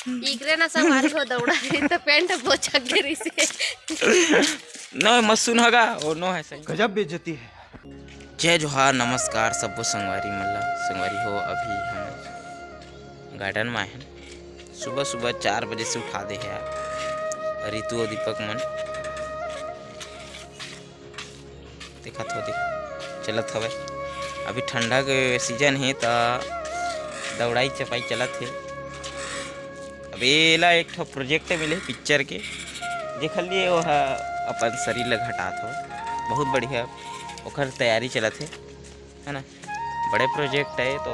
इकरे ना सवारी हो दौड़ा रही तो पेंट पोछा गिरी से नो मसून होगा और नो है सही। गजब बेइज्जती है। जय जोहार नमस्कार सबको संगवारी मल्ला संगवारी हो। अभी हम गार्डन में हैं। सुबह सुबह 4 बजे से उठा दे है रितु और दीपक मन देखा तो देख चलत हवे। अभी ठंडा के सीजन है तो दौड़ाई चपाई चलत है। अब एला एक ठो प्रोजेक्ट मिले पिक्चर के देख लिए वह अपन शरीर ला घटात हो बहुत बढ़िया ओकर तैयारी चलत है ना। बड़े प्रोजेक्ट है तो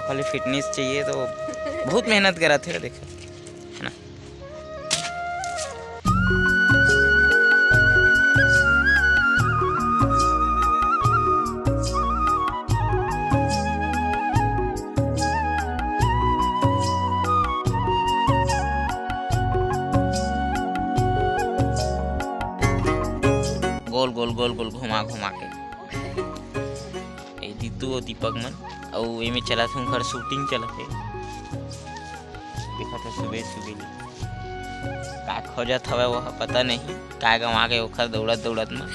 खाली फिटनेस चाहिए तो बहुत मेहनत करत है देखो है ना। गोल गोल गोल गोल घुमा घुमा के रितु और दीपक मन और एमे चला थे उनकर शूटिंग चलत है। देखा था सुबह सुबह का खोजत हवे वो पता नहीं का गवा के ओखर दौड़त दौड़त में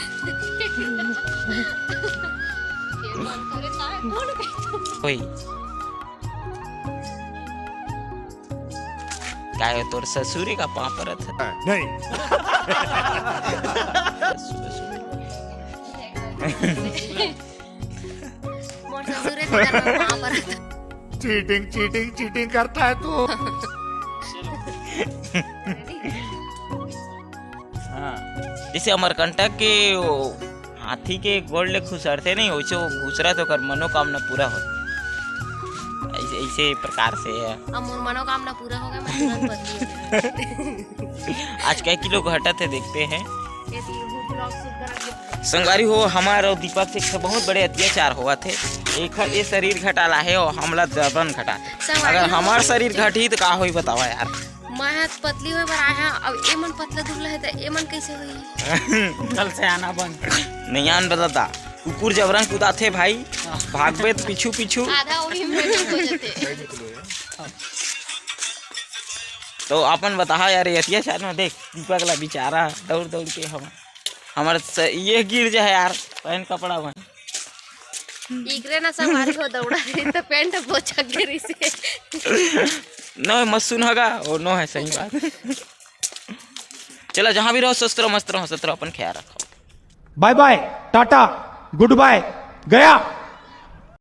होई का तोर ससुरी का पाँव परत है नहीं। मोर ससुरे के घर में वहां पर चीटिंग चीटिंग चीटिंग करता है तू। हाँ जैसे अमरकंटक के वो हाथी के गोड़ ले खुसरते नहीं वैसे वो घुसरा तो कर मनोकामना पूरा हो ऐसे प्रकार से है। अब मोर मनोकामना पूरा हो गया मैं तुरंत बदली आज कई किलो घटत है देखते हैं। ये ब्लॉग शूट करा संगवारी हो हमारे और दीपक से बहुत बड़े अत्याचार हुआ थे। एक ये शरीर घटाला है और हमला जबरन घटा। अगर हमार शरीर घटी तो का होई बतावा यार। मैं पतली होए बर आया अब ए मन पतला दुबला है तो ए मन कैसे होई। कल से आना बंद नहीं आन बताता कुकुर जबरन कुदाते भाई भागबे तो पीछू पीछू आधा वही में हो जाते। तो अपन बता यार ये अत्याचार में देख दीपक ला बेचारा दौड़ दौड़ के हमारे ये गिर जाए यार पहन कपड़ा बन इकरे ना सवारी हो दौड़ा रही तो पेंट पोछा गिरी से नो मसून होगा और नो है सही बात। चलो जहाँ भी रहो स्वस्थ रहो मस्त रहो सत रहो अपन ख्याल रखो। Bye bye tata good bye गया।